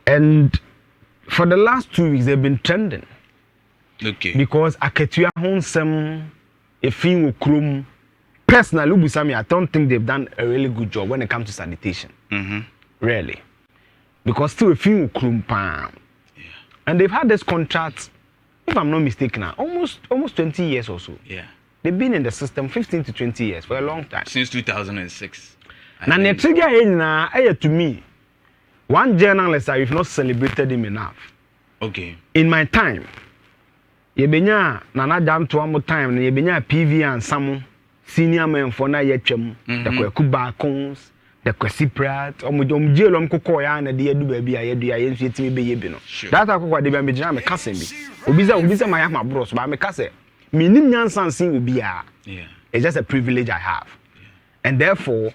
And for the last 2 weeks, they've been trending. Okay. Because Aketua Honsem, a film Krum, personally, I don't think they've done a really good job when it comes to sanitation. Really. Because still a film Krum Pam. And they've had this contract, if I'm not mistaken, almost 20 years or so. Yeah. They've been in the system 15 to 20 years for a long time. Since 2006. Now, the trigger is to me, one journalist, I've not celebrated him enough. Okay. In my time, Yebenya, Nana Jam to one more time, Yebenya PV and some senior men for na yetchem, the Kuba Cons, the Quasiprat, or Mujom Cocoya, and the Edu baby, I do, I ain't me be yebino. That's what they be jam a cousin. Ubiza, my ama bros, but I'm a cousin. Meaning Yansan sing will be a. It's just a privilege I have. And therefore,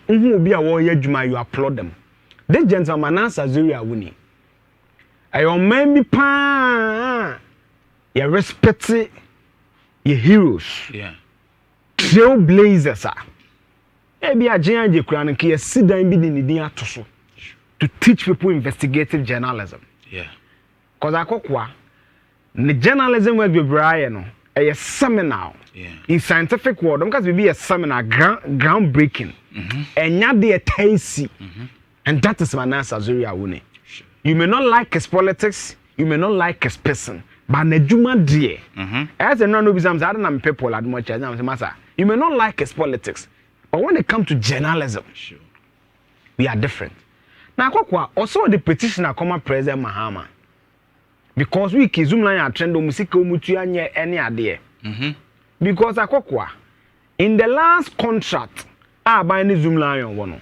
who will be a warrior, you applaud them. This gentleman answer Zuria Winnie. I remember pa. You respect your heroes. Yeah. Trailblazers. Maybe a giant crown can sit down to teach people investigative journalism. Yeah. Because I cook the journalism will be Brian. A seminar in scientific world. Because we be a seminar groundbreaking. And not the tasty. And that is my answer, Zuria Wuni. You may not like his politics, you may not like his person, but Nejuma dear. As a non obisam, I don't know people at much as master. You may not like his politics, but when it comes to journalism, we are different. Now, also the petitioner come President Mahama. Because we can Zoomlion are trend music mutuanya any idea. Because in the last contract, I buy the Zoomlion one.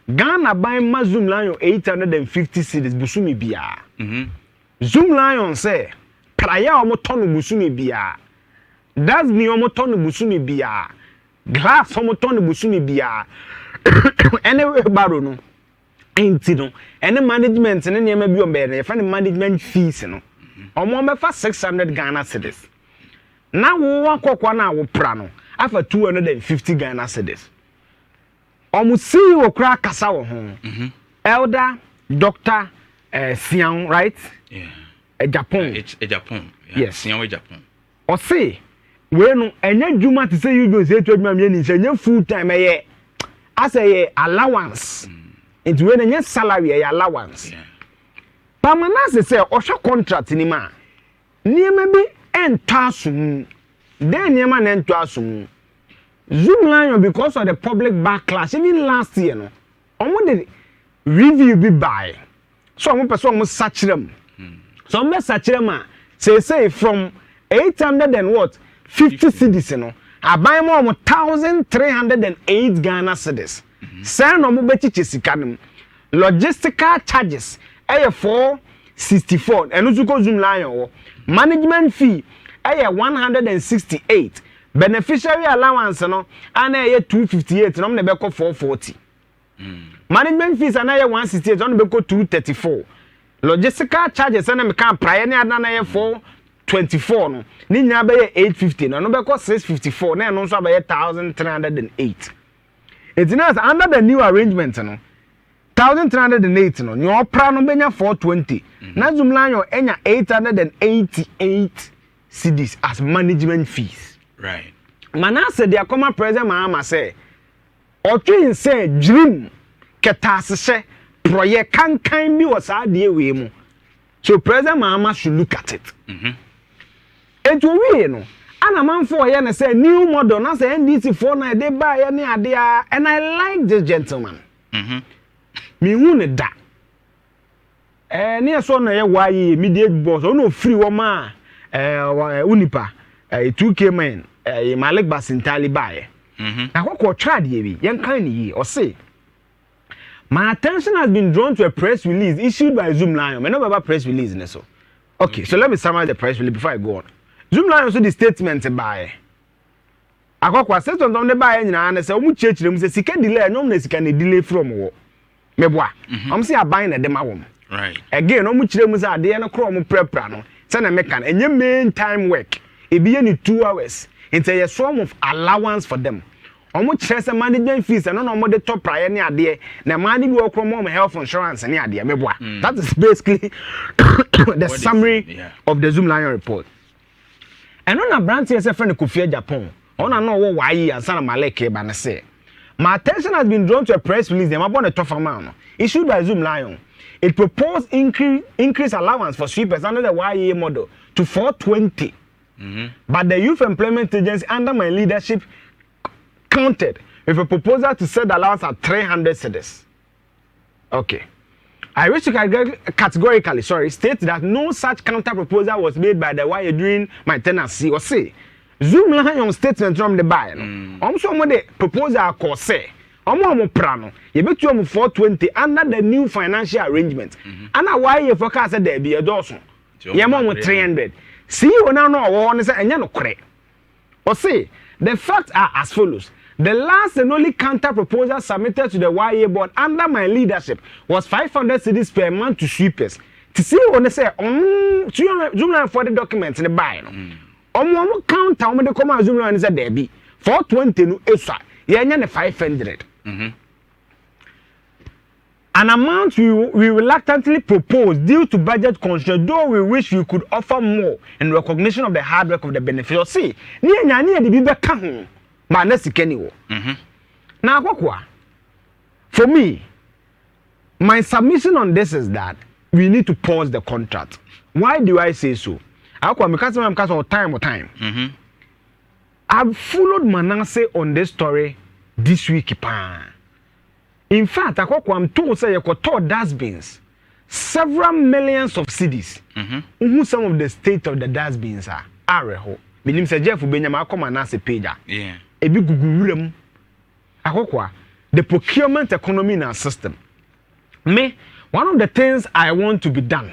Ghana buy my Zoomlion 850 cedis busumi biya. Zoomlion say prior omo tonu busumi biya. That's me omo tonu busumi biya. Glass omo tonu busumi biya. Anyway baro no. Ain't no. Any management and any maybe on bear. Find management fees no. Omo me for 600 Ghana cedis. Now we want na wo prano. After 250 Ghana cedis. Omusi wo kra kasa wo ho. Elder Dr. Sian, right? Yeah. Japan. It's a Japan. Yeah. Yes. Sian Japan. O say we no enya djuma to say you go say to adwuma me ni say nya full time as a allowance. It we nya salary allowance. Yeah. Permanent say o hwe contract ni ma. Niema bi entaso. Den niema na entaso. Zoomlion, because of the public backlash, even last year, no, the review be by. So I'm person search them. So I'm search them. Say from 800 and what 50 cedis, you know, I buy more 1,308 Ghana cedis. Send no more chichisikadum. Logistical charges, 464, and also Zoomlion. Management fee, 168. Beneficiary allowance no ana 258 no be ko 440. Management fees ana 168 no be ko 234. Logistical charges ana me kan prior na ana 424 no. Ni nya be 850 no be ko 654 na no so be 1,308. It is under the new arrangement no 1,308 no your pra no be nya 420. Na Zoomlion enya 888 cedis as management fees. Right. Manase the Akoma President Mahama say, Otu say dream ketasese project can be was idea we mu. So President Mahama should look at it. It will be no. And a man for here say new model na say NDC for na dey buy any idea and I like this gentleman. Me won da. Near so na ye why immediate boss no free woman unipa 2K man Malik Basintali buy. Na what try the bi yan kan ni or say my attention has been drawn to a press release issued by Zoomlion. Me no baba press release ne so. Okay, so let me summarize the press release before I go on. Zoomlion so the statement buy. Akokwa statement on the buy nyina na say omu chechire mu say sika delay no na sika na delay from wo. Meboa. Say aban na dem awom. Right. Again omu chire mu say ade no kro omu prepare no. Say na make enye main time work. E be any 2 hours. It's a sum of allowance for them. Omo chese management fees and no more the top prior near there. Na money be okro more health insurance near there. That is basically the summary of the Zoomlion report. And on a branch yes friend Kofi Japan. On a no why and Sana Maleke ban say. My attention has been drawn to a press release them about a tough amount issued by Zoomlion. It proposed increase allowance for sweepers under the YEA model to 420. But the Youth Employment Agency under my leadership counted with a proposal to set the allowance at 300 cedis. Okay. I wish to categorically state that no such counter proposal was made by the YA during my tenancy or say Zoomlion statement from the buy. Also, the proposal called say Omo prano, you bet you 420 under the new financial arrangement. And why you forecast that there be a dozen. Yamon 300. See you now know one is and no correct. Or say the facts are as follows. The last and only counter proposal submitted to the YA board under my leadership was 500 cedis per month to sweepers. To see when say Zoomlion for the documents in the buy. Omo counter on the command Zoomlion is a debit 420 no extra. Yeah, 500. An amount we reluctantly propose due to budget constraints, though we wish we could offer more in recognition of the hard work of the beneficiaries. See, near the Biba Kahun, my next kenny. Now, for me, my submission on this is that we need to pause the contract. Why do I say so? Because of time. I've followed Manasseh on this story this week. In fact, I'm told say you could told dustbins several millions of cedis. Who some of the state of the dustbins are areho. Minim say Jeff Benyama come Manasseh page. Yeah. A big gugulum. The procurement economy in our system. One of the things I want to be done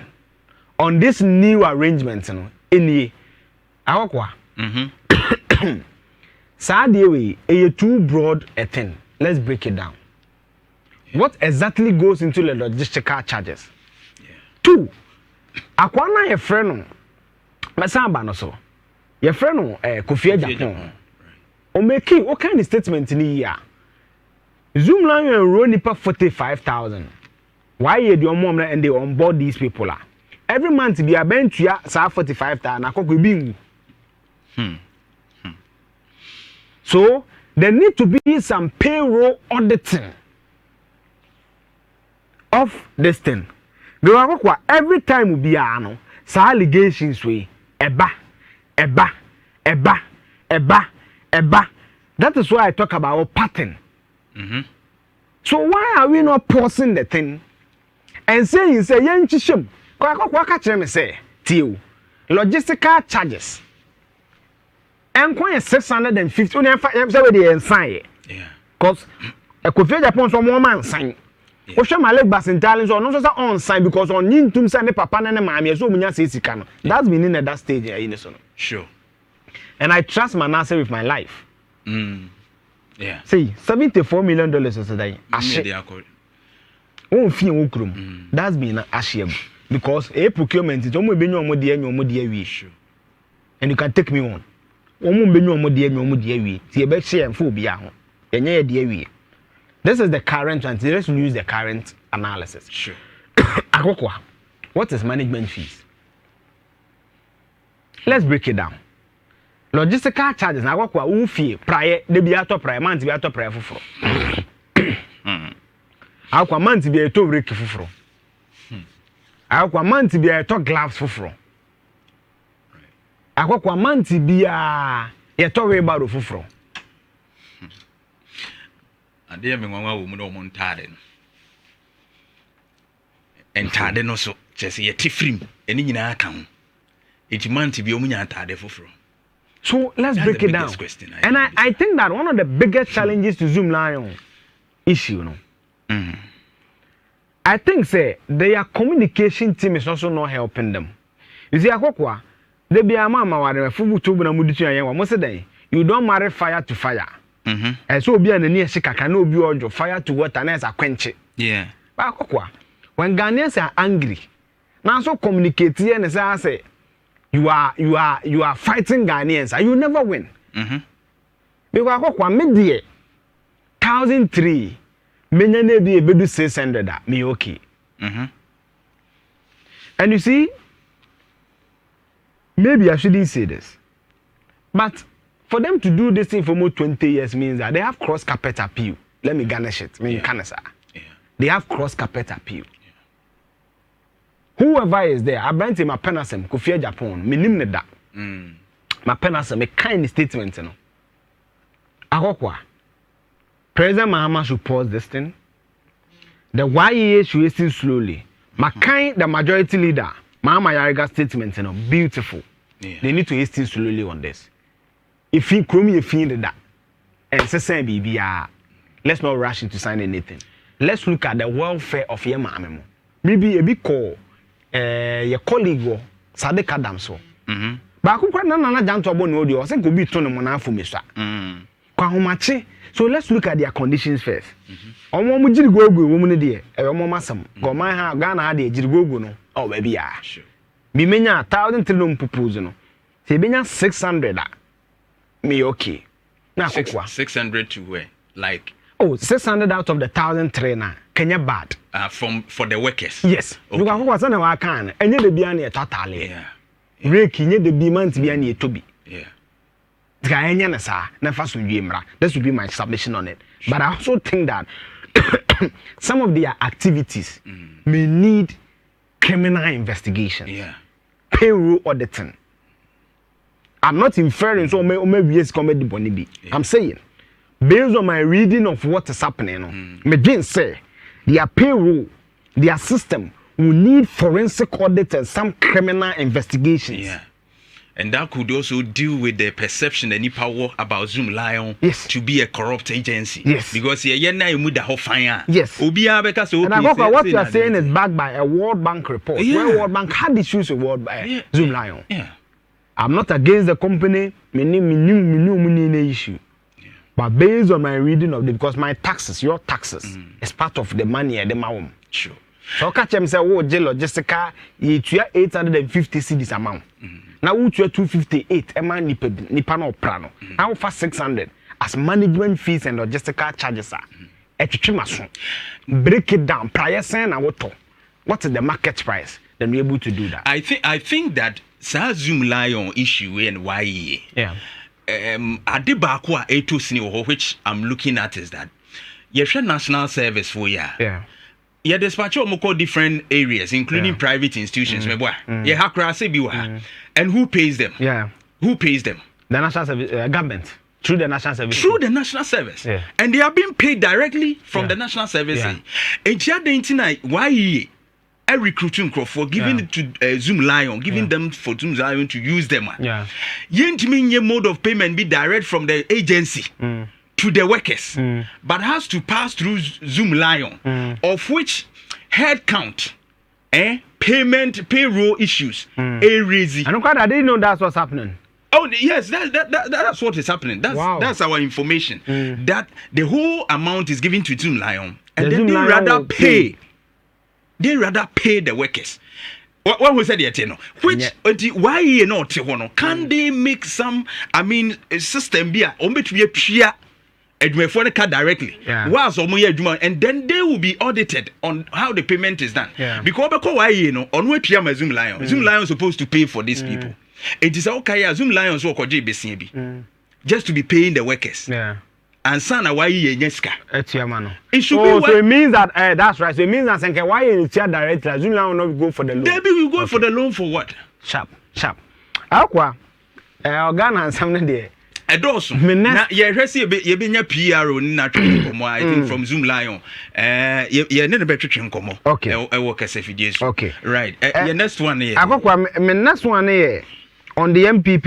on this new arrangement, in the Sadly, a too broad a thing. Let's break it down. What exactly goes into the logistical charges? Two, akwana your friend, Masamba no so. Your friend Kofi Japan. O make what kind of statement in the year? Zoomlion enroll nipa 45,000. Why you do mom and they onboard these people? Every month be a bench ya sa 45,000 akoko bi. So there need to be some payroll auditing of this thing. Every time we be ano, sa allegations we eba. That is why I talk about pattern. So why are we not pausing the thing and saying yen chishim? Kwa say till logistical charges. And quite 650 when you sign. Yeah. Because a Kofi Japan some woman sign. Osha my leg bass in talents or not on sign because on yin tum send papa and mammy so munya say sikano. That's been in at that stage in so. Sure. And I trust Manasseh with my life. Yeah. See, $74 million today. Oh, fee ukrum. That's been ashable because a procurement is almost been no dear issue. And you can take me on. This is the current one. Let's use the current analysis. Sure. What is management fees? Let's break it down. Logistical charges. Now, what fee prior? They be out of prior month. Be out of prior for. Our month be a to break for. Our month be a to gloves for. Akwa manti bia ye towe ba do fufuro ade me nwanwa wo mu do mo ntade no entade no so chese ye tifrim eni nyina aka ho eti manti bia omunya ntade fufuro. So let's break it down. And I think that one of the biggest challenges to Zoomlion issue I think say their communication team is also not helping them. You see akwa they be a mama ware fubu tubu na muditu yan wa mo se dan you don't marry fire to fire. And so obi an ani shikaka na obi ojo fire to water na esa quench. Yeah. Ba kokwa when Ghanaians are angry now so communicate here and say you are fighting Ghanaians and you never win. Because kokwa me 1,003 menya na bi ebedu 600 me okay. And you see, maybe I shouldn't say this, but for them to do this thing for more 20 years means that they have cross carpet appeal. Let me garnish it. They have cross carpet appeal. Whoever is there, I bring him a penasem, Kofi Japan, minim ne da. My penasem, a kind statement, you know. Agokwa. President Mahama should pause this thing. The YEA should listen slowly. My kind, the majority leader, Mahama Yariga statement, you know, beautiful. They need to listen slowly on this. If he crummy, if he did that, and say, BBR, let's not rush into sign anything. Let's look at the welfare of your mamma. Maybe a big call. Your colleague or Sadek Adamso. But I could not jump to a bone audio. I think could be turned on for Mr. So let's look at their conditions first. On one would go woman dear, a woman some go my ha Ghana de Jigo no. Oh baby ah. Be many 1,000 trillion proposal. Say benya 600 me okay. Now 600 to where? Like 600 out of the 1,000 trainer. Kenya bad. For the workers. Yes. You can go sana wa kan. Enye de bia na totally. Yeah. Rake nye de bi month bia na etobi. Yeah. Tika enye na sa na fa so mra. This would be my submission on it. But I also think that some of their activities may need criminal investigation. Yeah. Payroll auditing. I'm not inferring so maybe yes comedy bonibi. I'm saying based on my reading of what is happening, me didn't say their payroll, their system will need forensic audit and some criminal investigations. Yeah. And that could also deal with the perception any power about Zoomlion to be a corrupt agency. Yes. Because yes. And I got what you are saying is backed by a World Bank report. Where World Bank had issues with Zoomlion. Yeah. I'm not against the company, me issue. But based on my reading of it, because my taxes, your taxes, is part of the money at the mawum. Sure. So catch them say, oh, logistica, you 850 cedis amount. Now you 258, man nipa no prano. Now for 600 as management fees and logistical charges are. Break it down. Prior saying what is the market price? Then we're able to do that. I think that Zoomlion issue and why Adibakwa A2 senior, which I'm looking at is that you're national service for yeah. Yeah, dispatch more different areas, including private institutions. And who pays them? Yeah. Who pays them? The national service government. Through the national service. Through the national service. Yeah. And they are being paid directly from the national service. And why a recruiting crop for giving it to Zoomlion, giving them for Zoomlion to use them. Yeah. Your mode of payment be direct from the agency to the workers, but has to pass through Zoomlion, of which head count, payment, payroll issues, raising. I didn't know that's what's happening. Oh yes, that's what is happening. That's our information. That the whole amount is given to Zoomlion, and then they rather pay. They rather pay the workers. What was that? Which why you not? Can they make some? I mean, a system be a pia directly. And then they will be audited on how the payment is done. Because why on what Zoomlion? Zoomlion is supposed to pay for these people. It is okay. Zoomlion so just to be paying the workers. Yeah. And sana why yeska. It should be so it means that that's right. So it means that why you directly Zoomlion will not go for the loan. Maybe we go for the loan for what? Sharp. Aqua Ghana and something there. Edoso. Na ye be nya PRO na twetwe I think from Zoomlion. Ye ne be twetwe nkomo. Okay. E work as a Okay. Right. Your next one here. Akokwa me next one here on the MPP